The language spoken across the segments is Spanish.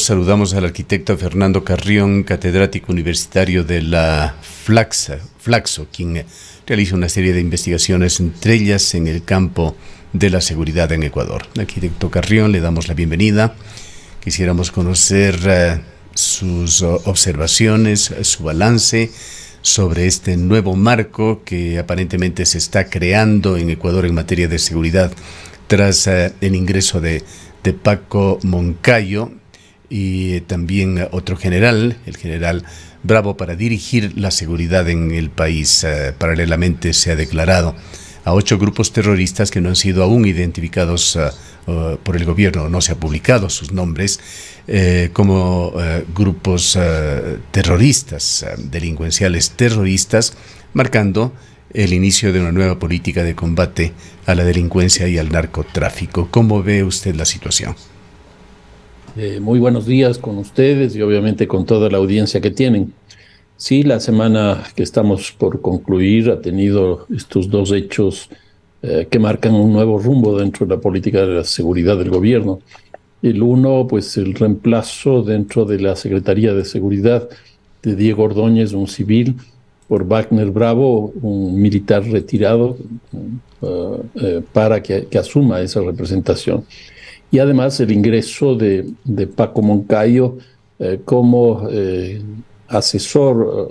Saludamos al arquitecto Fernando Carrión, catedrático universitario de la Flaxo, quien realiza una serie de investigaciones, entre ellas en el campo de la seguridad en Ecuador. Arquitecto Carrión, le damos la bienvenida. Quisiéramos conocer sus observaciones, su balance sobre este nuevo marco que aparentemente se está creando en Ecuador en materia de seguridad tras el ingreso de Paco Moncayo y también otro general, el general Bravo, para dirigir la seguridad en el país. Paralelamente se ha declarado a 8 grupos terroristas que no han sido aún identificados por el gobierno, no se ha publicado sus nombres, como grupos terroristas, delincuenciales terroristas, marcando el inicio de una nueva política de combate a la delincuencia y al narcotráfico. ¿Cómo ve usted la situación? Muy buenos días con ustedes y obviamente con toda la audiencia que tienen. Sí, la semana que estamos por concluir ha tenido estos dos hechos que marcan un nuevo rumbo dentro de la política de la seguridad del gobierno. El uno, pues el reemplazo dentro de la Secretaría de Seguridad de Diego Ordóñez, un civil, por Wagner Bravo, un militar retirado, para que asuma esa representación. Y además el ingreso de Paco Moncayo como asesor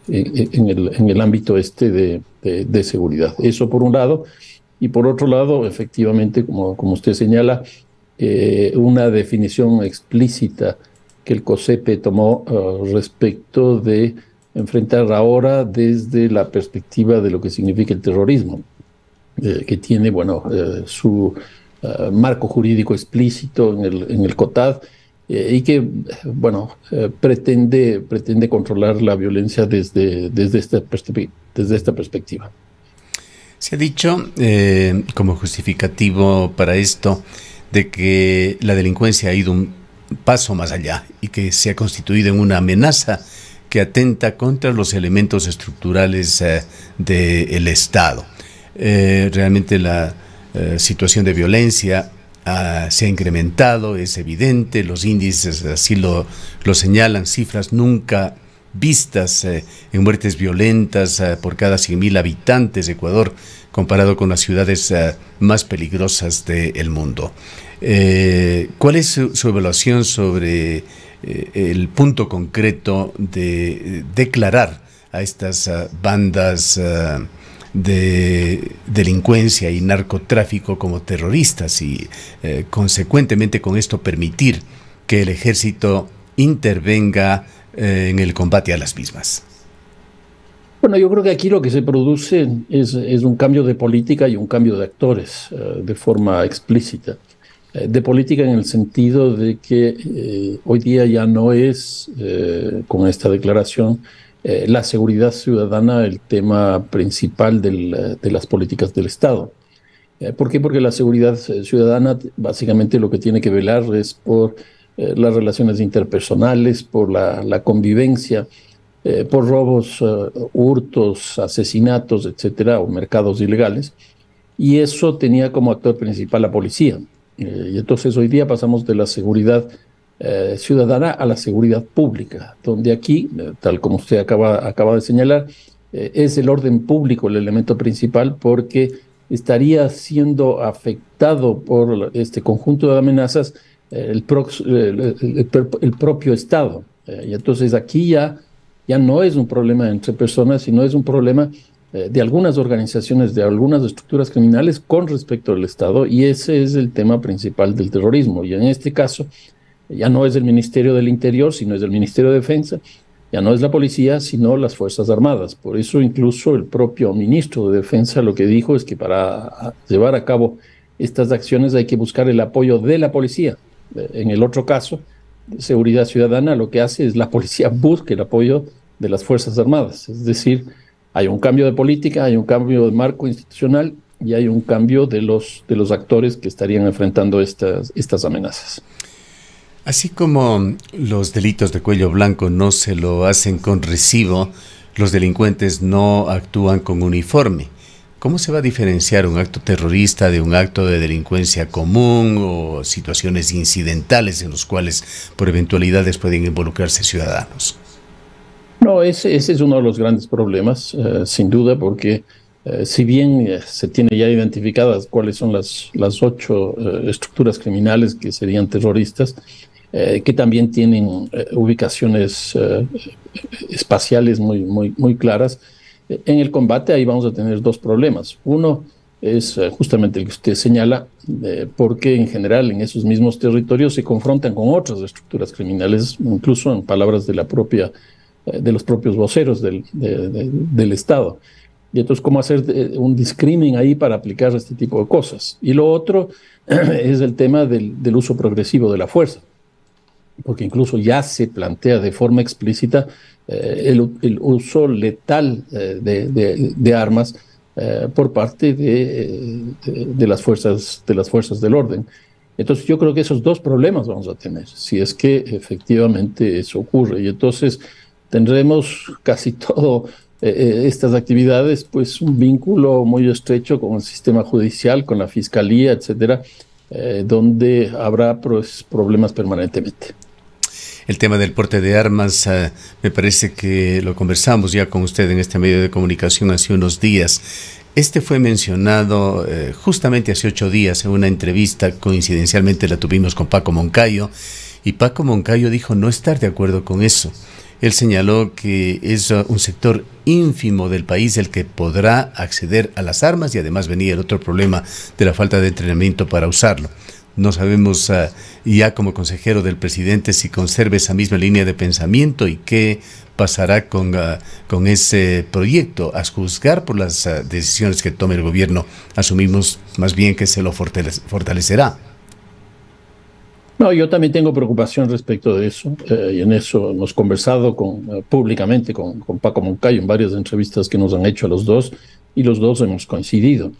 en el ámbito de seguridad. Eso por un lado. Y por otro lado, efectivamente, como usted señala, una definición explícita que el COSEPE tomó respecto de enfrentar ahora desde la perspectiva de lo que significa el terrorismo, que tiene, su marco jurídico explícito en el COTAD, y que, pretende controlar la violencia desde esta perspectiva. Se ha dicho, como justificativo para esto, de que la delincuencia ha ido un paso más allá y que se ha constituido en una amenaza que atenta contra los elementos estructurales del Estado. Realmente la situación de violencia se ha incrementado, es evidente, los índices así lo señalan, cifras nunca vistas en muertes violentas por cada 100.000 habitantes de Ecuador, comparado con las ciudades más peligrosas del mundo. ¿Cuál es su evaluación sobre el punto concreto de declarar a estas bandas de delincuencia y narcotráfico como terroristas y consecuentemente con esto permitir que el ejército intervenga en el combate a las mismas? Bueno, yo creo que aquí lo que se produce es un cambio de política y un cambio de actores de forma explícita. De política en el sentido de que hoy día ya no es, con esta declaración, la seguridad ciudadana el tema principal de las políticas del Estado. ¿Por qué? Porque la seguridad ciudadana básicamente lo que tiene que velar es por las relaciones interpersonales, por la convivencia, por robos, hurtos, asesinatos, etcétera, o mercados ilegales. Y eso tenía como actor principal la policía. Y entonces hoy día pasamos de la seguridad ciudadana a la seguridad pública, donde aquí, tal como usted acaba de señalar, es el orden público el elemento principal, porque estaría siendo afectado por este conjunto de amenazas el propio Estado. Y entonces aquí ya no es un problema entre personas, sino es un problema de algunas organizaciones, de algunas estructuras criminales con respecto al Estado, y ese es el tema principal del terrorismo. Y en este caso ya no es el Ministerio del Interior, sino es el Ministerio de Defensa, ya no es la policía, sino las Fuerzas Armadas. Por eso incluso el propio ministro de Defensa lo que dijo es que para llevar a cabo estas acciones hay que buscar el apoyo de la policía. En el otro caso, seguridad ciudadana, lo que hace es la policía busca el apoyo de las Fuerzas Armadas. Es decir, hay un cambio de política, hay un cambio de marco institucional y hay un cambio de los actores que estarían enfrentando estas amenazas. Así como los delitos de cuello blanco no se lo hacen con recibo, los delincuentes no actúan con uniforme. ¿Cómo se va a diferenciar un acto terrorista de un acto de delincuencia común o situaciones incidentales en los cuales por eventualidades pueden involucrarse ciudadanos? No, ese es uno de los grandes problemas, sin duda, porque si bien se tiene ya identificadas cuáles son las 8 estructuras criminales que serían terroristas, que también tienen ubicaciones espaciales muy claras, en el combate ahí vamos a tener dos problemas. Uno es justamente el que usted señala, porque en general en esos mismos territorios se confrontan con otras estructuras criminales, incluso en palabras de de los propios voceros del Estado. Y entonces, ¿cómo hacer un discrimen ahí para aplicar este tipo de cosas? Y lo otro es el tema del uso progresivo de la fuerza, porque incluso ya se plantea de forma explícita el uso letal de armas por parte de las fuerzas del orden. Entonces yo creo que esos dos problemas vamos a tener, si es que efectivamente eso ocurre. Y entonces tendremos casi todo estas actividades, pues un vínculo muy estrecho con el sistema judicial, con la fiscalía, etcétera, donde habrá pues, problemas permanentemente. El tema del porte de armas, me parece que lo conversamos ya con usted en este medio de comunicación hace unos días. Este fue mencionado justamente hace 8 días en una entrevista, coincidencialmente la tuvimos con Paco Moncayo, y Paco Moncayo dijo no estar de acuerdo con eso. Él señaló que es un sector ínfimo del país el que podrá acceder a las armas y además venía el otro problema de la falta de entrenamiento para usarlo. No sabemos ya como consejero del presidente si conserva esa misma línea de pensamiento y qué pasará con ese proyecto. A juzgar por las decisiones que tome el gobierno, asumimos más bien que se lo fortalecerá. No, yo también tengo preocupación respecto de eso, y en eso hemos conversado públicamente con Paco Moncayo en varias entrevistas que nos han hecho a los dos, y los dos hemos coincidido.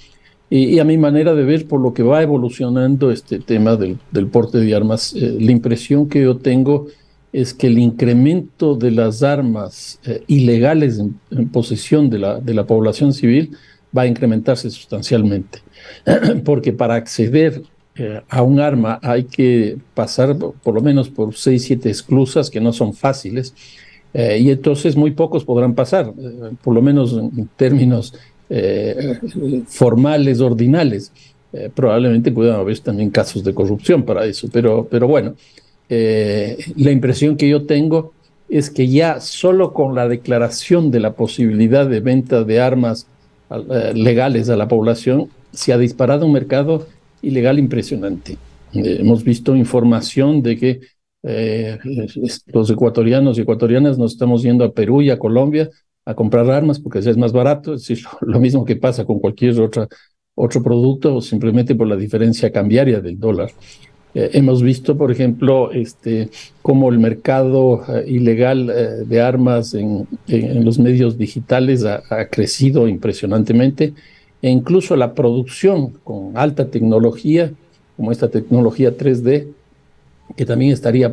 Y a mi manera de ver, por lo que va evolucionando este tema del porte de armas, la impresión que yo tengo es que el incremento de las armas ilegales en posesión de la población civil va a incrementarse sustancialmente, porque para acceder a un arma hay que pasar por lo menos por 6, 7 esclusas que no son fáciles, y entonces muy pocos podrán pasar, por lo menos en términos formales, ordinales. Probablemente puedan haber también casos de corrupción para eso, pero bueno, la impresión que yo tengo es que ya solo con la declaración de la posibilidad de venta de armas legales a la población se ha disparado un mercado ilegal impresionante. Hemos visto información de que los ecuatorianos y ecuatorianas nos estamos yendo a Perú y a Colombia a comprar armas porque es más barato, es decir, lo mismo que pasa con cualquier otro producto, o simplemente por la diferencia cambiaria del dólar. Hemos visto, por ejemplo, cómo el mercado ilegal de armas en los medios digitales ha crecido impresionantemente, e incluso la producción con alta tecnología, como esta tecnología 3D, que también empezaría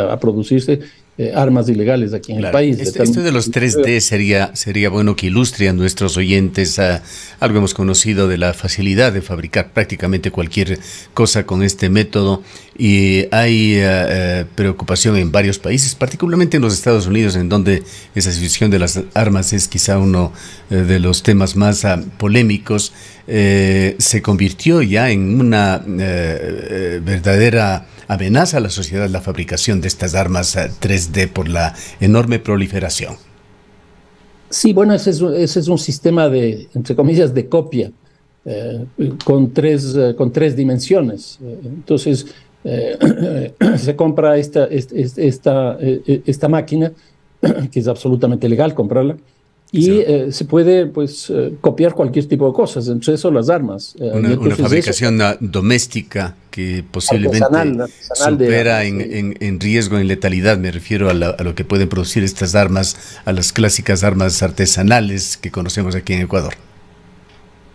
a producirse armas ilegales aquí en el país. Esto de los 3D sería bueno que ilustre a nuestros oyentes algo hemos conocido de la facilidad de fabricar prácticamente cualquier cosa con este método, y hay preocupación en varios países, particularmente en los Estados Unidos, en donde esa situación de las armas es quizá uno de los temas más polémicos. Se convirtió ya en una verdadera amenaza a la sociedad la fabricación de estas armas 3D por la enorme proliferación. Sí, bueno, ese es un sistema entre comillas, de copia con tres dimensiones. Entonces, se compra esta máquina, que es absolutamente legal comprarla, y sí, se puede pues copiar cualquier tipo de cosas, entre eso las armas. Una fabricación doméstica que posiblemente artesanal supera en riesgo, en letalidad, me refiero a lo que pueden producir estas armas, a las clásicas armas artesanales que conocemos aquí en Ecuador.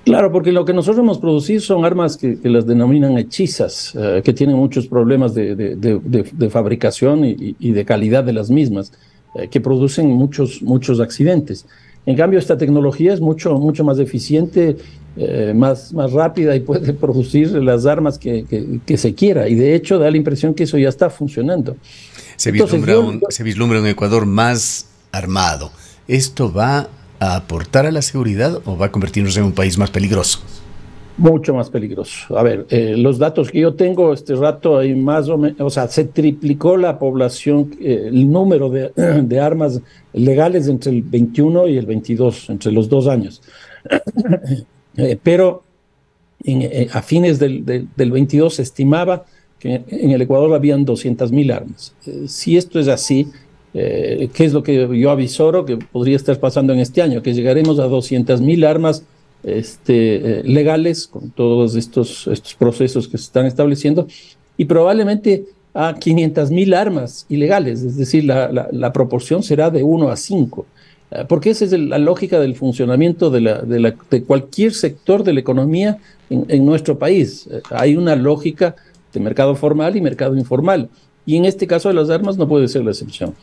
Claro, porque lo que nosotros hemos producido son armas que las denominan hechizas, que tienen muchos problemas de fabricación y de calidad de las mismas, que producen muchos accidentes. En cambio, esta tecnología es mucho más eficiente, más rápida y puede producir las armas que se quiera. Y de hecho da la impresión que eso ya está funcionando. Entonces, Se vislumbra un Ecuador más armado. ¿Esto va a aportar a la seguridad o va a convertirnos en un país más peligroso? mucho más peligroso. A ver, los datos que yo tengo este rato, hay más o menos, o sea, se triplicó la población, el número de armas legales entre el 21 y el 22, entre los 2 años. Pero a fines del 22 se estimaba que en el Ecuador habían 200.000 armas. Si esto es así, ¿qué es lo que yo avisoro que podría estar pasando en este año? Que llegaremos a 200.000 armas legales con todos estos procesos que se están estableciendo y probablemente a 500.000 armas ilegales, es decir, la proporción será de 1 a 5. Porque esa es la lógica del funcionamiento de cualquier sector de la economía en nuestro país. Hay una lógica de mercado formal y mercado informal. Y en este caso de las armas no puede ser la excepción.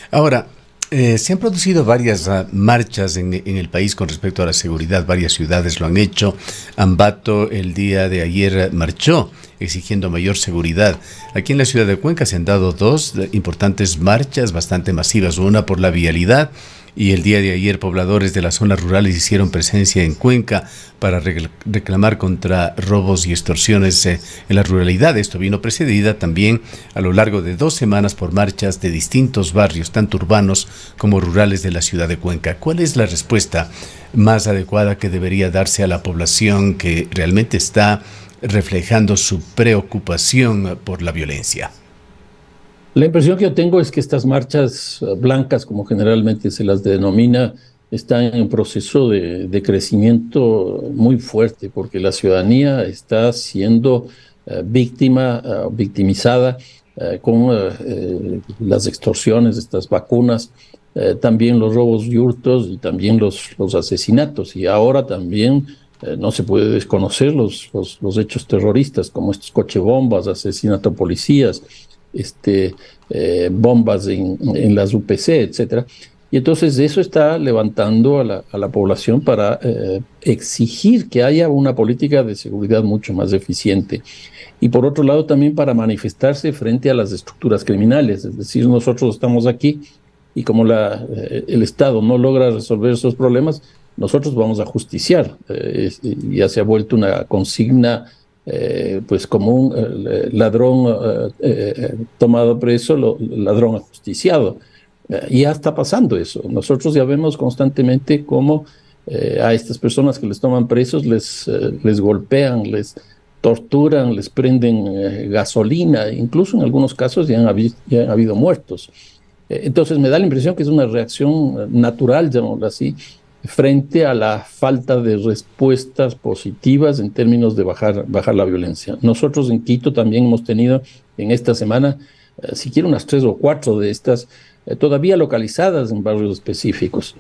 Ahora, se han producido varias marchas en el país con respecto a la seguridad. Varias ciudades lo han hecho. Ambato el día de ayer marchó exigiendo mayor seguridad. Aquí en la ciudad de Cuenca se han dado dos importantes marchas bastante masivas. Una por la vialidad y el día de ayer pobladores de las zonas rurales hicieron presencia en Cuenca para reclamar contra robos y extorsiones en la ruralidad. Esto vino precedida también a lo largo de 2 semanas por marchas de distintos barrios, tanto urbanos como rurales de la ciudad de Cuenca. ¿Cuál es la respuesta más adecuada que debería darse a la población que realmente está reflejando su preocupación por la violencia? La impresión que yo tengo es que estas marchas blancas, como generalmente se las denomina, están en un proceso de crecimiento muy fuerte, porque la ciudadanía está siendo victimizada con las extorsiones, estas vacunas, también los robos y hurtos y también los asesinatos. Y ahora también no se puede desconocer los hechos terroristas, como estos cochebombas, asesinato a policías, bombas en las UPC, etcétera. Y entonces eso está levantando a la población para exigir que haya una política de seguridad mucho más eficiente. Y por otro lado también para manifestarse frente a las estructuras criminales. Es decir, nosotros estamos aquí y como el Estado no logra resolver esos problemas, nosotros vamos a justiciar. Ya se ha vuelto una consigna pues como un ladrón tomado preso, ladrón ajusticiado. Y ya está pasando eso. Nosotros ya vemos constantemente cómo a estas personas que les toman presos les golpean, les torturan, les prenden gasolina, incluso en algunos casos ya han habido muertos. Entonces me da la impresión que es una reacción natural, llamémoslo así, frente a la falta de respuestas positivas en términos de bajar la violencia. Nosotros en Quito también hemos tenido en esta semana, siquiera unas 3 o 4 de estas, todavía localizadas en barrios específicos,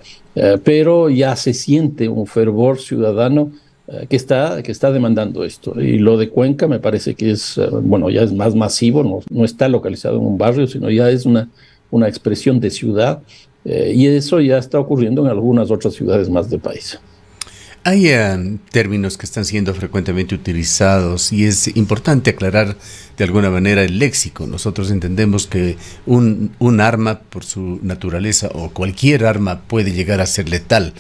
pero ya se siente un fervor ciudadano que está demandando esto. Y lo de Cuenca me parece que es, bueno, ya es más masivo, no está localizado en un barrio, sino ya es una expresión de ciudad. Y eso ya está ocurriendo en algunas otras ciudades más del país. Hay términos que están siendo frecuentemente utilizados y es importante aclarar de alguna manera el léxico. Nosotros entendemos que un arma por su naturaleza o cualquier arma puede llegar a ser letal,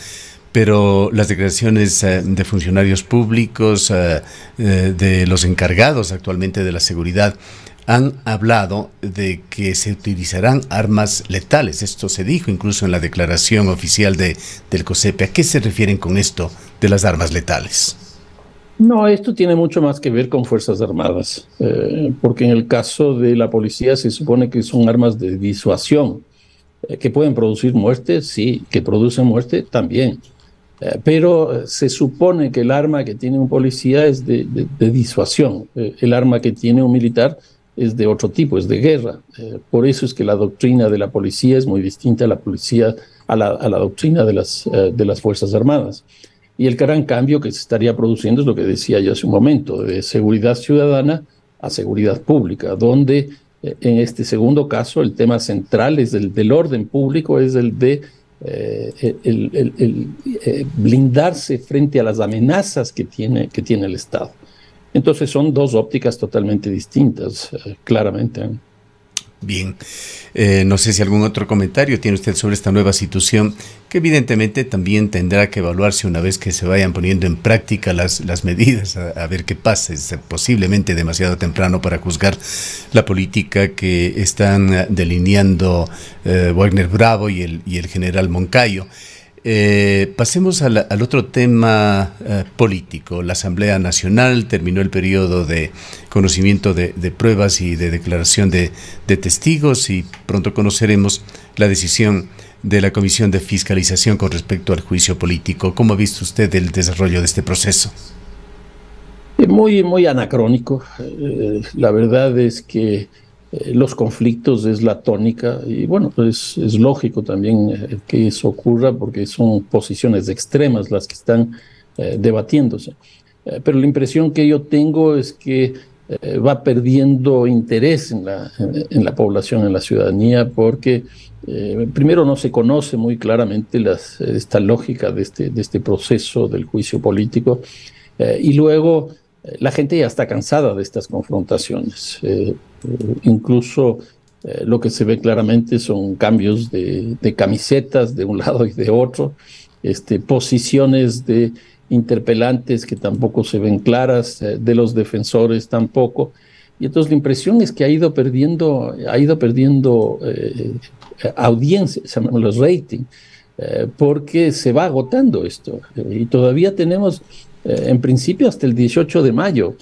pero las declaraciones de funcionarios públicos, de los encargados actualmente de la seguridad, han hablado de que se utilizarán armas letales. Esto se dijo incluso en la declaración oficial del COSEPE. ¿A qué se refieren con esto de las armas letales? No, esto tiene mucho más que ver con Fuerzas Armadas, porque en el caso de la policía se supone que son armas de disuasión, que pueden producir muerte, sí, que producen muerte también. Pero se supone que el arma que tiene un policía es de disuasión. El arma que tiene un militar es de otro tipo, es de guerra. Por eso es que la doctrina de la policía es muy distinta a la doctrina de las Fuerzas Armadas. Y el gran cambio que se estaría produciendo es lo que decía yo hace un momento, de seguridad ciudadana a seguridad pública, donde en este segundo caso el tema central es del orden público, es el de blindarse frente a las amenazas que tiene el Estado. Entonces son dos ópticas totalmente distintas, claramente. Bien, no sé si algún otro comentario tiene usted sobre esta nueva situación, que evidentemente también tendrá que evaluarse una vez que se vayan poniendo en práctica las medidas, a ver qué pasa. Es posiblemente demasiado temprano para juzgar la política que están delineando Wagner Bravo y el general Moncayo. Pasemos al otro tema político. La Asamblea Nacional terminó el periodo de conocimiento de pruebas y de declaración de testigos, y pronto conoceremos la decisión de la Comisión de Fiscalización con respecto al juicio político. ¿Cómo ha visto usted el desarrollo de este proceso? Muy anacrónico. La verdad es que los conflictos es la tónica, y bueno, pues es lógico también que eso ocurra, porque son posiciones extremas las que están debatiéndose. Pero la impresión que yo tengo es que va perdiendo interés en la población, en la ciudadanía, porque primero no se conoce muy claramente esta lógica de este proceso del juicio político, y luego la gente ya está cansada de estas confrontaciones. Incluso lo que se ve claramente son cambios de camisetas de un lado y de otro, posiciones de interpelantes que tampoco se ven claras, de los defensores tampoco. Y entonces la impresión es que ha ido perdiendo audiencia, los rating, porque se va agotando esto. Y todavía tenemos, en principio, hasta el 18 de mayo.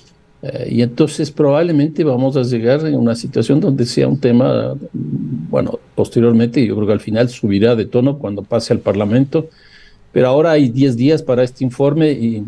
Y entonces probablemente vamos a llegar en una situación donde sea un tema, bueno, posteriormente yo creo que al final subirá de tono cuando pase al Parlamento, pero ahora hay 10 días para este informe y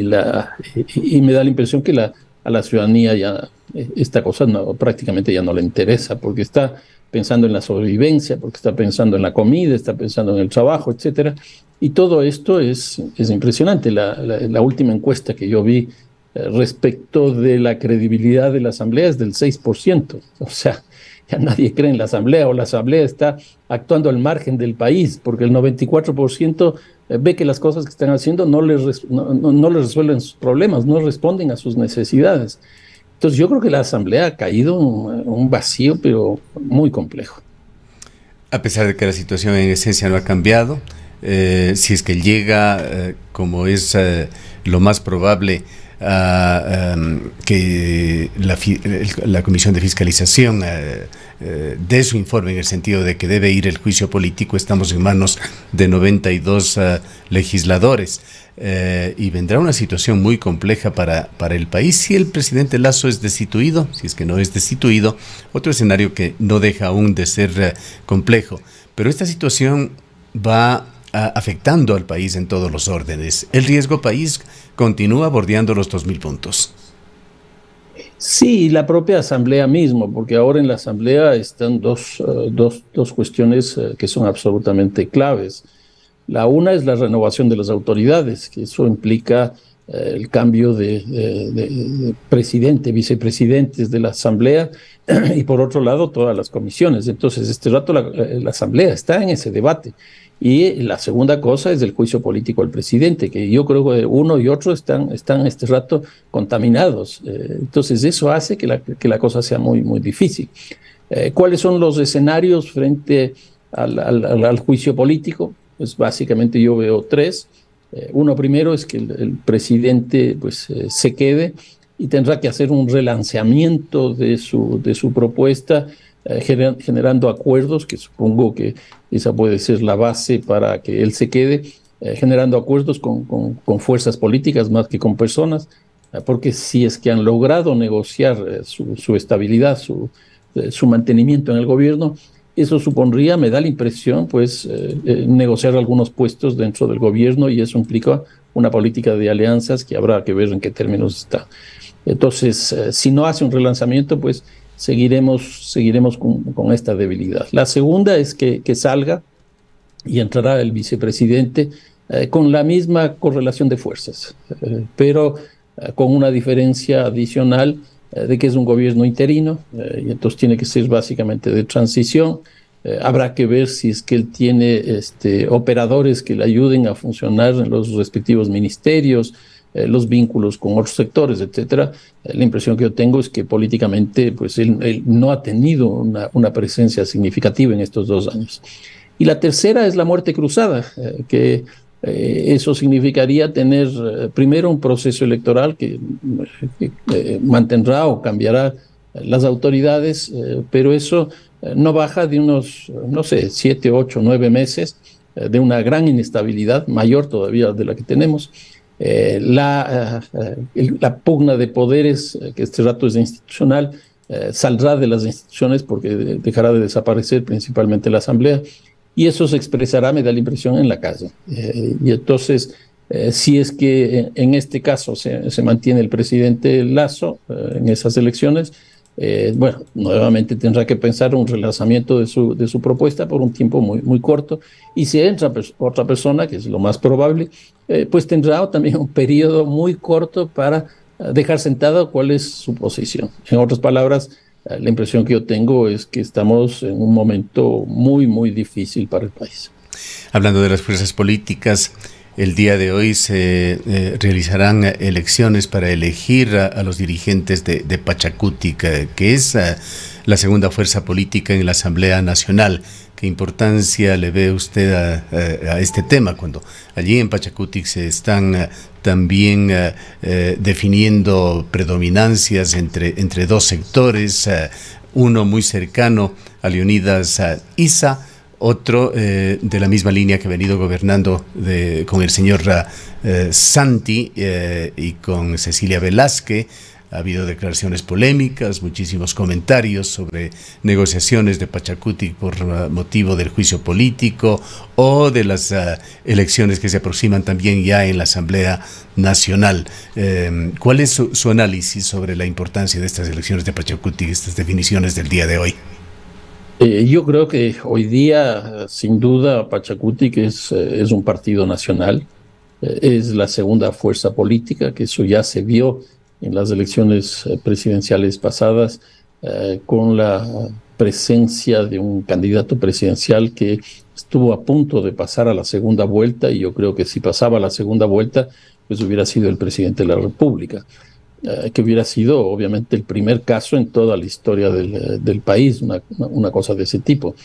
me da la impresión que a la ciudadanía ya esta cosa prácticamente ya no le interesa, porque está pensando en la sobrevivencia, porque está pensando en la comida, está pensando en el trabajo, etcétera. Y todo esto es impresionante. La última encuesta que yo vi respecto de la credibilidad de la Asamblea es del 6%. O sea, ya nadie cree en la Asamblea, o la Asamblea está actuando al margen del país, porque el 94% ve que las cosas que están haciendo no les resuelven sus problemas, no responden a sus necesidades. Entonces yo creo que la Asamblea ha caído en un vacío, pero muy complejo. A pesar de que la situación en esencia no ha cambiado, si es que llega, como es lo más probable, que la Comisión de Fiscalización dé su informe en el sentido de que debe ir el juicio político, estamos en manos de 92 legisladores, y vendrá una situación muy compleja para el país si el presidente Lasso es destituido. Si es que no es destituido, otro escenario que no deja aún de ser complejo, pero esta situación va afectando al país en todos los órdenes. El riesgo país continúa bordeando los 2.000 puntos. Sí, la propia Asamblea mismo, porque ahora en la Asamblea están dos cuestiones que son absolutamente claves. La una es la renovación de las autoridades, que eso implica el cambio de presidente, vicepresidentes de la Asamblea, y por otro lado todas las comisiones. Entonces, este rato la Asamblea está en ese debate. Y la segunda cosa es el juicio político al presidente, que yo creo que uno y otro están este rato contaminados. Entonces eso hace que la cosa sea muy difícil. ¿Cuáles son los escenarios frente al juicio político? Pues básicamente yo veo tres. Uno primero es que el presidente se quede y tendrá que hacer un relanceamiento de su propuesta, generando acuerdos, que supongo que esa puede ser la base para que él se quede, generando acuerdos con fuerzas políticas más que con personas, porque si es que han logrado negociar su estabilidad, su mantenimiento en el gobierno, eso supondría, me da la impresión, negociar algunos puestos dentro del gobierno, y eso implica una política de alianzas que habrá que ver en qué términos está. Entonces, si no hace un relanzamiento, pues seguiremos con esta debilidad. La segunda es que salga y entrará el vicepresidente con la misma correlación de fuerzas, pero con una diferencia adicional de que es un gobierno interino, y entonces tiene que ser básicamente de transición, Habrá que ver si es que él tiene operadores que le ayuden a funcionar en los respectivos ministerios, los vínculos con otros sectores, etcétera. La impresión que yo tengo es que políticamente pues él no ha tenido una presencia significativa en estos 2 años. Y la tercera es la muerte cruzada, que eso significaría tener primero un proceso electoral que mantendrá o cambiará las autoridades, pero eso no baja de unos, no sé, 7, 8, 9 meses de una gran inestabilidad, mayor todavía de la que tenemos. La pugna de poderes, que este rato es institucional, saldrá de las instituciones porque dejará de desaparecer principalmente la Asamblea, y eso se expresará, me da la impresión, en la calle. Y entonces, si es que en este caso se mantiene el presidente Lasso en esas elecciones, bueno, nuevamente tendrá que pensar un relanzamiento de su propuesta por un tiempo muy corto, y si entra otra persona, que es lo más probable, pues tendrá también un periodo muy corto para dejar sentado cuál es su posición. En otras palabras, la impresión que yo tengo es que estamos en un momento muy difícil para el país. Hablando de las fuerzas políticas, el día de hoy se realizarán elecciones para elegir a los dirigentes de Pachakutik, que es la segunda fuerza política en la Asamblea Nacional. ¿Qué importancia le ve usted a este tema cuando allí en Pachakutik se están también definiendo predominancias entre 2 sectores, uno muy cercano a Leonidas Issa, otro de la misma línea que ha venido gobernando con el señor Santi y con Cecilia Velázquez? Ha habido declaraciones polémicas, muchísimos comentarios sobre negociaciones de Pachakutik por motivo del juicio político o de las elecciones que se aproximan también ya en la Asamblea Nacional. ¿Cuál es su análisis sobre la importancia de estas elecciones de Pachakutik, estas definiciones del día de hoy? Yo creo que hoy día, sin duda, Pachakutik es un partido nacional, es la segunda fuerza política, que eso ya se vio en las elecciones presidenciales pasadas, con la presencia de un candidato presidencial que estuvo a punto de pasar a la segunda vuelta, y yo creo que si pasaba a la segunda vuelta, pues hubiera sido el presidente de la República, que hubiera sido obviamente el primer caso en toda la historia del país, una cosa de ese tipo.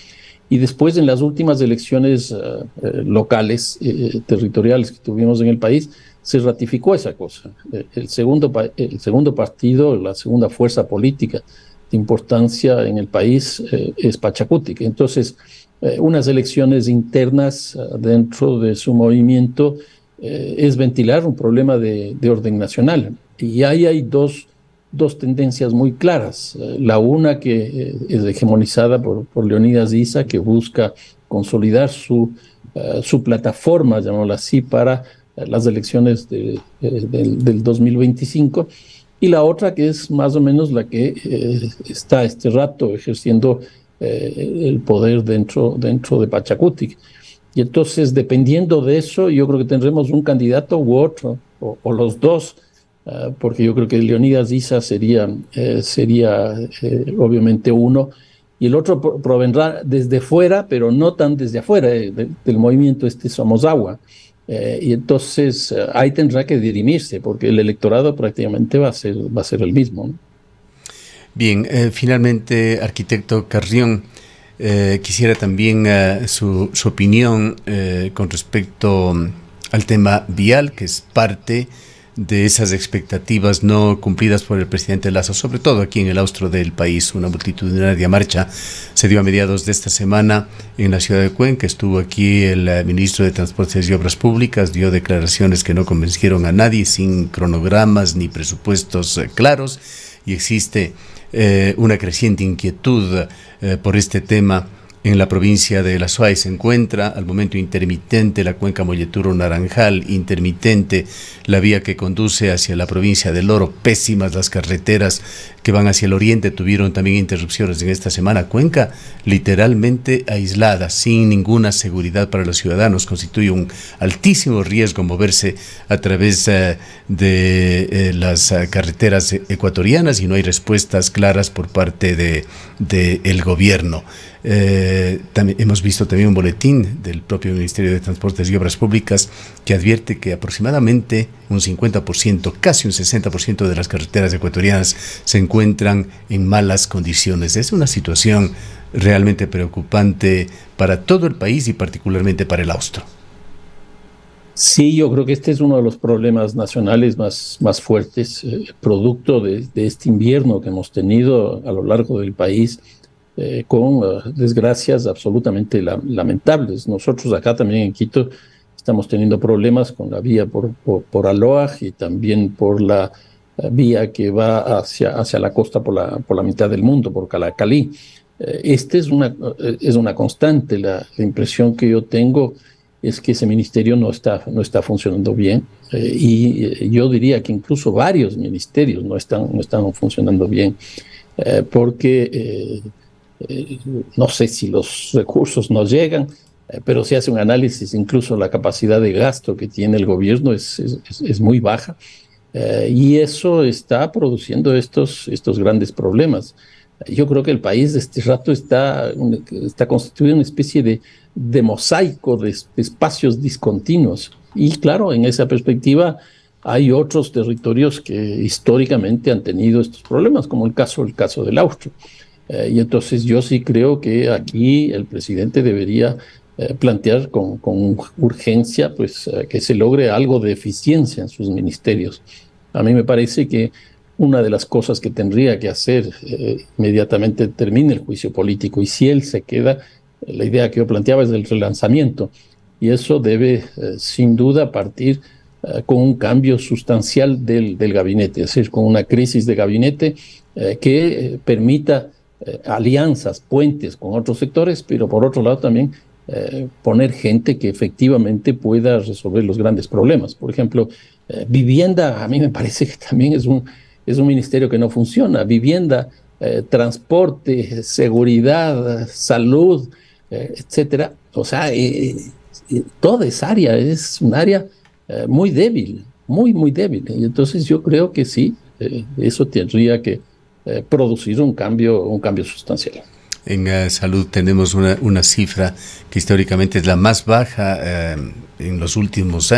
Y después, en las últimas elecciones locales, territoriales que tuvimos en el país, se ratificó esa cosa. El segundo partido, la segunda fuerza política de importancia en el país es Pachakutik. Entonces, unas elecciones internas dentro de su movimiento es ventilar un problema de orden nacional. Y ahí hay dos tendencias muy claras. La una, que es hegemonizada por Leonidas Issa, que busca consolidar su plataforma, llamémosla así, para las elecciones del 2025, y la otra, que es más o menos la que está este rato ejerciendo el poder dentro de Pachakutik. Y entonces, dependiendo de eso, yo creo que tendremos un candidato u otro, o los dos, porque yo creo que Leonidas Issa sería obviamente uno, y el otro provendrá desde fuera, pero no tan desde afuera, del movimiento Somos Agua. Y entonces ahí tendrá que dirimirse, porque el electorado prácticamente va a ser el mismo, ¿no? Bien, finalmente, arquitecto Carrión, quisiera también su opinión con respecto al tema vial, que es parte de esas expectativas no cumplidas por el presidente Lasso, sobre todo aquí en el austro del país. Una multitudinaria marcha se dio a mediados de esta semana en la ciudad de Cuenca. Estuvo aquí el ministro de Transportes y Obras Públicas, dio declaraciones que no convencieron a nadie, sin cronogramas ni presupuestos claros, y existe una creciente inquietud por este tema. En la provincia de La Suay se encuentra al momento intermitente la cuenca Molleturo-Naranjal, intermitente la vía que conduce hacia la provincia del Oro, pésimas las carreteras que van hacia el oriente, tuvieron también interrupciones en esta semana. Cuenca literalmente aislada, sin ninguna seguridad para los ciudadanos, constituye un altísimo riesgo moverse a través de las carreteras ecuatorianas, y no hay respuestas claras por parte del gobierno. También hemos visto también un boletín del propio Ministerio de Transportes y Obras Públicas que advierte que aproximadamente un 50%, casi un 60% de las carreteras ecuatorianas se encuentran en malas condiciones. Es una situación realmente preocupante para todo el país y particularmente para el Austro. Sí, yo creo que este es uno de los problemas nacionales más fuertes, producto de este invierno que hemos tenido a lo largo del país, con desgracias absolutamente lamentables. Nosotros acá también en Quito estamos teniendo problemas con la vía por Aloaj y también por la vía que va hacia la costa por la mitad del mundo, por Calacalí. Este es una constante. La impresión que yo tengo es que ese ministerio no está funcionando bien, y yo diría que incluso varios ministerios no están funcionando bien, porque no sé si los recursos no llegan, pero si hace un análisis, incluso la capacidad de gasto que tiene el gobierno es muy baja, y eso está produciendo estos grandes problemas. Yo creo que el país de este rato está constituido en una especie de mosaico de espacios discontinuos. Y claro, en esa perspectiva hay otros territorios que históricamente han tenido estos problemas, como el caso del Austro. Y entonces yo sí creo que aquí el presidente debería plantear con urgencia pues, que se logre algo de eficiencia en sus ministerios. A mí me parece que una de las cosas que tendría que hacer inmediatamente termine el juicio político, y si él se queda, la idea que yo planteaba es del relanzamiento, y eso debe sin duda partir con un cambio sustancial del gabinete, es decir, con una crisis de gabinete que permita alianzas, puentes con otros sectores, pero por otro lado también poner gente que efectivamente pueda resolver los grandes problemas. Por ejemplo, vivienda, a mí me parece que también es un ministerio que no funciona. Vivienda, transporte, seguridad, salud, etcétera. O sea, toda esa área es un área muy débil, muy débil. Y entonces yo creo que sí, eso tendría que producir un cambio sustancial. En salud tenemos una cifra que históricamente es la más baja en los últimas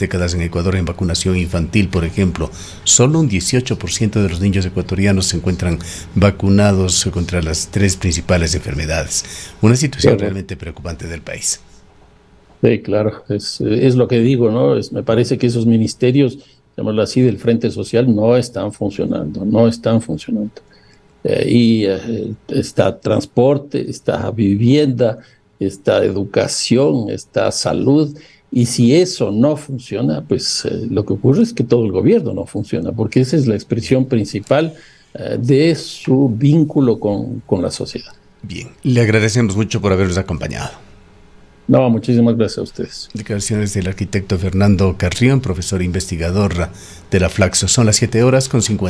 décadas en Ecuador en vacunación infantil, por ejemplo. Solo un 18% de los niños ecuatorianos se encuentran vacunados contra las 3 principales enfermedades. Una situación realmente preocupante del país. Sí, claro, es lo que digo, ¿no? Me parece que esos ministerios, llamémoslo así, del Frente Social no están funcionando. Está transporte, está vivienda, está educación, está salud, y si eso no funciona, pues lo que ocurre es que todo el gobierno no funciona, porque esa es la expresión principal de su vínculo con la sociedad. Bien, le agradecemos mucho por habernos acompañado. No, muchísimas gracias a ustedes. Declaraciones del arquitecto Fernando Carrión, profesor e investigador de la Flaxo. Son las 7:50.